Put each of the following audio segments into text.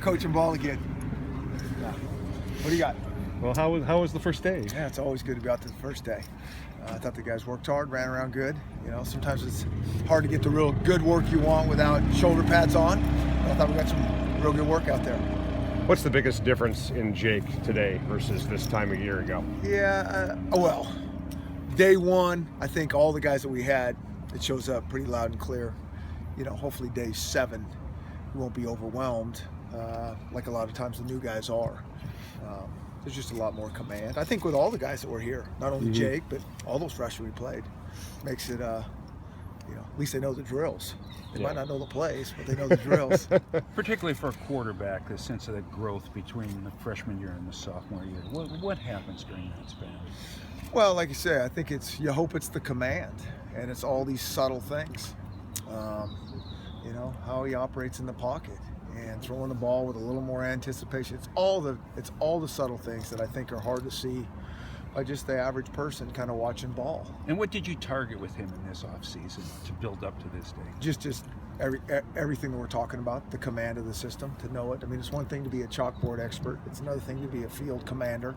coaching ball again. Yeah. What do you got? Well, how was the first day? Yeah, it's always good to be out there the first day. I thought the guys worked hard, ran around good. You know, sometimes it's hard to get the real good work you want without shoulder pads on. But I thought we got some real good work out there. What's the biggest difference in Jake today versus this time a year ago? Yeah, well, day one, I think all the guys that we had, it shows up pretty loud and clear. You know, hopefully day 7, we won't be overwhelmed like a lot of times the new guys are. There's just a lot more command. I think with all the guys that were here, not only Jake, but all those freshmen we played, makes it, you know, at least they know the drills. They might not know the plays, but they know the drills. Particularly for a quarterback, the sense of the growth between the freshman year and the sophomore year. What happens during that span? Well, like you say, I think you hope it's the command, and it's all these subtle things. You know, how he operates in the pocket and throwing the ball with a little more anticipation. It's all the subtle things that I think are hard to see by just the average person kind of watching ball. And what did you target with him in this offseason to build up to this day? Just everything that we're talking about, the command of the system, to know it. I mean, it's one thing to be a chalkboard expert. It's another thing to be a field commander,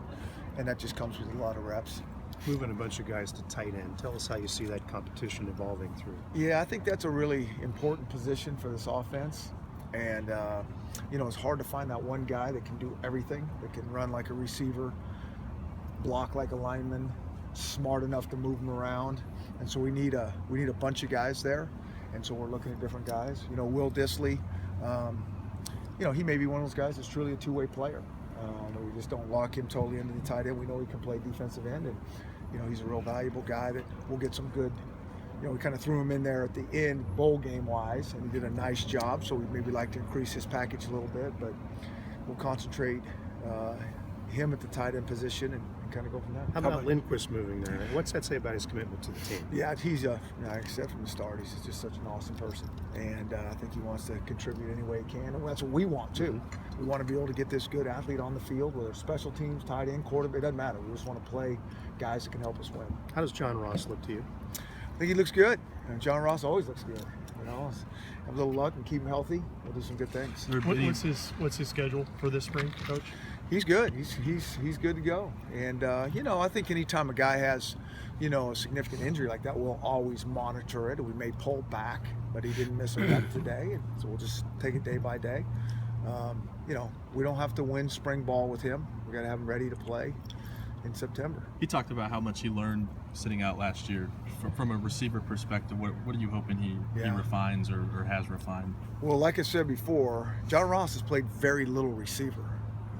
and that just comes with a lot of reps. Moving a bunch of guys to tight end. Tell us how you see that competition evolving through. Yeah, I think that's a really important position for this offense. And, you know, it's hard to find that one guy that can do everything, that can run like a receiver, block like a lineman, smart enough to move them around. And so we need a bunch of guys there. And so we're looking at different guys. You know, Will Disley, you know, he may be one of those guys that's truly a two-way player. We just don't lock him totally into the tight end. We know he can play defensive end, and you know, he's a real valuable guy that will get some good. You know, we kind of threw him in there at the end, bowl game wise, and he did a nice job. So we maybe like to increase his package a little bit, but we'll concentrate him at the tight end position and kind of go from there. How about Lindquist moving there? What's that say about his commitment to the team? Yeah, he's like I said from the start, he's just such an awesome person, and I think he wants to contribute any way he can, and that's what we want too. We want to be able to get this good athlete on the field, whether it's special teams, tight end, quarterback, it doesn't matter. We just want to play guys that can help us win. How does John Ross look to you? I think he looks good. And John Ross always looks good. You know, have a little luck and keep him healthy. We'll do some good things. What's his schedule for this spring, Coach? He's good. He's good to go. And you know, I think anytime a guy has, you know, a significant injury like that, we'll always monitor it. We may pull back, but he didn't miss a rep today, and so we'll just take it day by day. You know, we don't have to win spring ball with him. We got to have him ready to play in September. He talked about how much he learned sitting out last year. From a receiver perspective, what are you hoping he refines or has refined? Well, like I said before, John Ross has played very little receiver.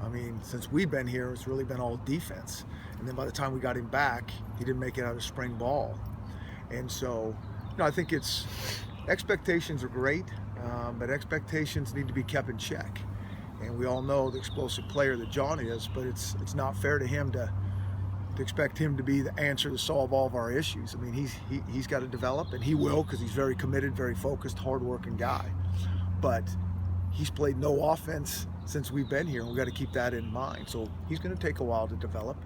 I mean, since we've been here, it's really been all defense. And then by the time we got him back, he didn't make it out of spring ball. And so, you know, I think expectations are great, but expectations need to be kept in check. And we all know the explosive player that John is, but it's not fair to him to expect him to be the answer to solve all of our issues. I mean, he's got to develop, and he will, because he's very committed, very focused, hardworking guy. But he's played no offense since we've been here, and we've got to keep that in mind. So he's going to take a while to develop,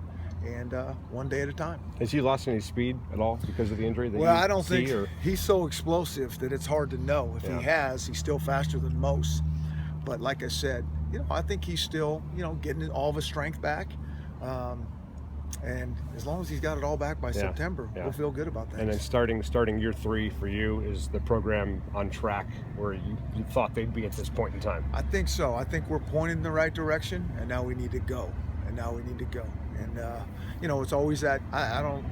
and one day at a time. Has he lost any speed at all because of the injury? Well, I don't think he's so explosive that it's hard to know. If he has, he's still faster than most. But like I said, you know, I think he's still, you know, getting all of his strength back. And as long as he's got it all back by September, we'll feel good about that. And then starting year 3 for you, is the program on track where you thought they'd be at this point in time? I think so. I think we're pointed in the right direction, and now we need to go. And you know, it's always that, I don't,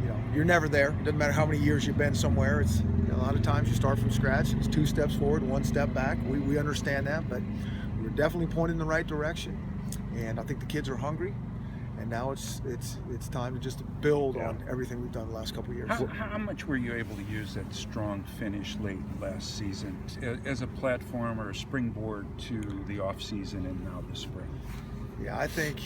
you know, you're never there. It doesn't matter how many years you've been somewhere. It's, you know, a lot of times you start from scratch. It's 2 steps forward, 1 step back. We understand that, but we're definitely pointed in the right direction. And I think the kids are hungry. And now it's time to just build on everything we've done the last couple of years. How much were you able to use that strong finish late last season as a platform or a springboard to the off season and now the spring? Yeah, I think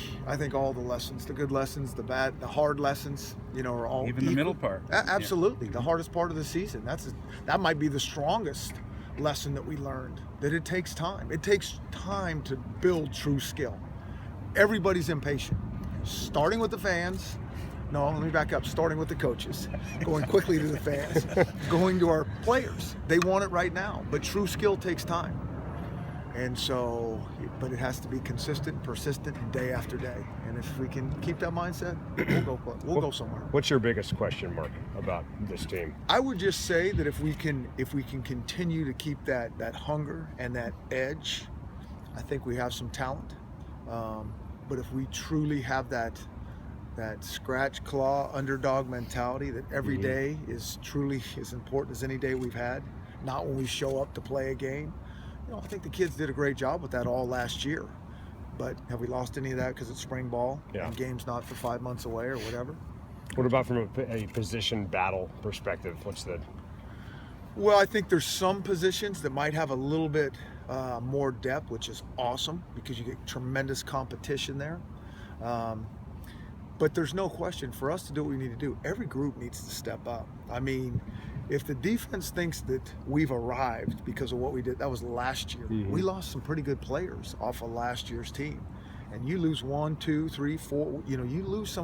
all the lessons, the good lessons, the bad, the hard lessons, you know, are all even the middle part. Absolutely, the hardest part of the season. That might be the strongest lesson that we learned. That it takes time. It takes time to build true skill. Everybody's impatient. Starting with the fans. No, let me back up. Starting with the coaches, going quickly to the fans, going to our players. They want it right now, but true skill takes time. And so, but it has to be consistent, persistent, and day after day. And if we can keep that mindset, we'll go somewhere. What's your biggest question mark about this team? I would just say that if we can continue to keep that hunger and that edge, I think we have some talent. But if we truly have that scratch claw underdog mentality, that every day is truly as important as any day we've had, not when we show up to play a game. I think the kids did a great job with that all last year. But have we lost any of that because it's spring ball and game's not for 5 months away or whatever? What about from a position battle perspective? Well, I think there's some positions that might have a little bit more depth, which is awesome because you get tremendous competition there. But there's no question, for us to do what we need to do, every group needs to step up. I mean, if the defense thinks that we've arrived because of what we did, that was last year. We lost some pretty good players off of last year's team. And you lose 1, 2, 3, 4, you lose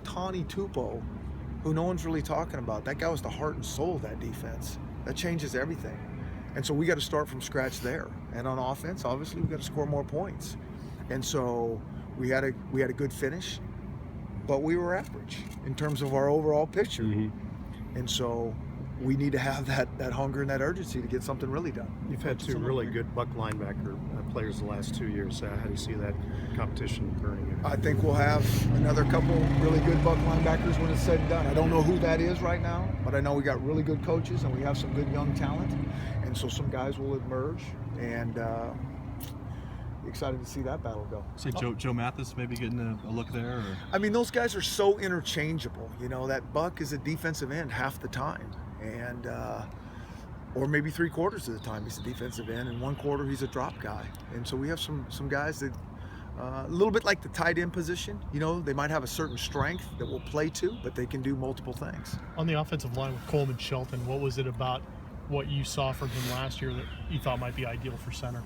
Tani Tupo, who no one's really talking about. That guy was the heart and soul of that defense. That changes everything. And so we got to start from scratch there. And on offense, obviously, we got to score more points. And so we had a good finish, but we were average in terms of our overall picture. And so we need to have that hunger and that urgency to get something really done. You've had two really good buck linebacker players the last 2 years. How do you see that competition burning? I think we'll have another couple really good buck linebackers when it's said and done. I don't know who that is right now, but I know we got really good coaches and we have some good young talent. And so some guys will emerge, and excited to see that battle go. Say Joe Mathis maybe getting a look there? Or? I mean, those guys are so interchangeable. That buck is a defensive end half the time. And or maybe 3/4 of the time he's a defensive end, and 1/4 he's a drop guy. And so we have some guys that a little bit like the tight end position. They might have a certain strength that we'll play to, but they can do multiple things. On the offensive line with Coleman Shelton, what was it about what you saw from him last year that you thought might be ideal for center?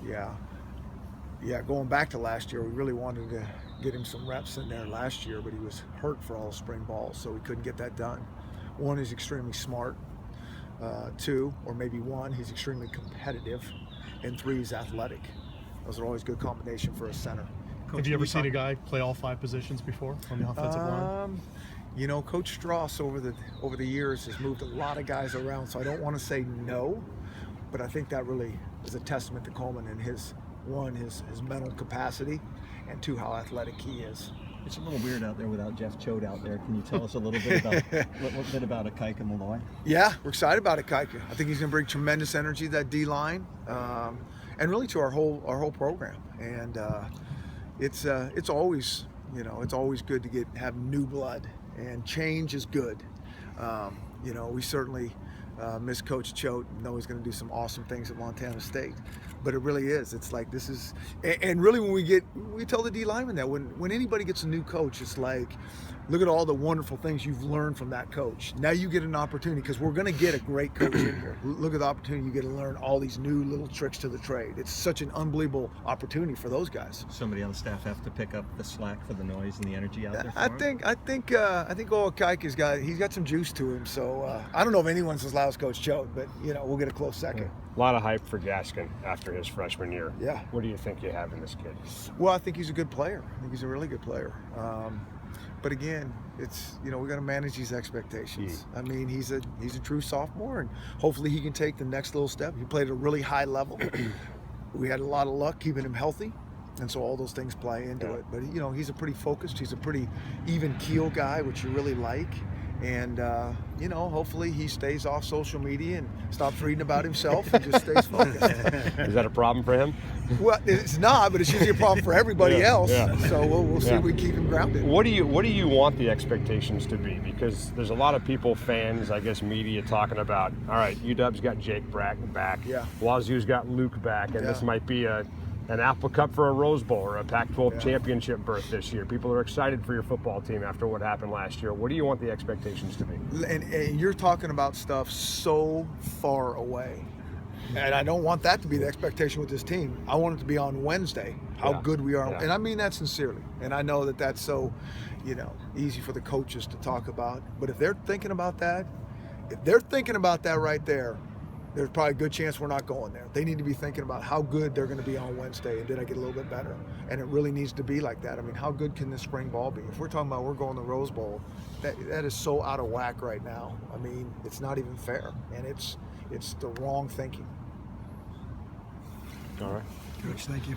Yeah, going back to last year, we really wanted to get him some reps in there last year, but he was hurt for all spring ball, so we couldn't get that done. One, he's extremely smart. 2, or maybe 1, he's extremely competitive. And 3, he's athletic. Those are always good combination for a center. Have you ever seen a guy play all 5 positions before on the offensive line? Coach Strauss over the years has moved a lot of guys around, so I don't want to say no, but I think that really is a testament to Coleman and his mental capacity, and 2, how athletic he is. It's a little weird out there without Jeff Choate out there. Can you tell us a little bit about Akaika Malloy? Yeah, we're excited about Akaika. I think he's going to bring tremendous energy to that D line, and really to our whole program. And it's always it's always good to have new blood, and change is good. We certainly miss Coach Choate and know he's going to do some awesome things at Montana State. But it really is. It's like this is, and really when we tell the D lineman that when anybody gets a new coach, it's like, look at all the wonderful things you've learned from that coach. Now you get an opportunity, because we're going to get a great coach in here. Look at the opportunity you get to learn all these new little tricks to the trade. It's such an unbelievable opportunity for those guys. Somebody on the staff have to pick up the slack for the noise and the energy out there. I think Akaika's got some juice to him. So I don't know if anyone's as loud as Coach Choate, but we'll get a close second. A lot of hype for Gaskin after his freshman year. Yeah. What do you think you have in this kid? Well, I think he's a good player. I think he's a really good player. But again, it's we got to manage these expectations. I mean, he's a true sophomore, and hopefully he can take the next little step. He played at a really high level. We had a lot of luck keeping him healthy, and so all those things play into it. But he's a pretty focused, he's a pretty even keel guy, which you really like. And hopefully he stays off social media and stops reading about himself and just stays focused. Is that a problem for him? Well, it's not, but it's usually a problem for everybody else. Yeah. So we'll see if we keep him grounded. What do you want the expectations to be? Because there's a lot of people, fans, I guess, media talking about, all right, UW's got Jake back. Yeah. Wazoo's got Luke back, and this might be an Apple Cup for a Rose Bowl or a Pac-12 championship berth this year. People are excited for your football team after what happened last year. What do you want the expectations to be? And you're talking about stuff so far away. And I don't want that to be the expectation with this team. I want it to be on Wednesday, how good we are. Yeah. And I mean that sincerely. And I know that that's so, easy for the coaches to talk about. But if they're thinking about that right there, there's probably a good chance we're not going there. They need to be thinking about how good they're going to be on Wednesday, and did I get a little bit better? And it really needs to be like that. I mean, how good can this spring ball be? If we're talking about we're going to the Rose Bowl, that is so out of whack right now. I mean, it's not even fair, and it's the wrong thinking. All right. Coach, thank you.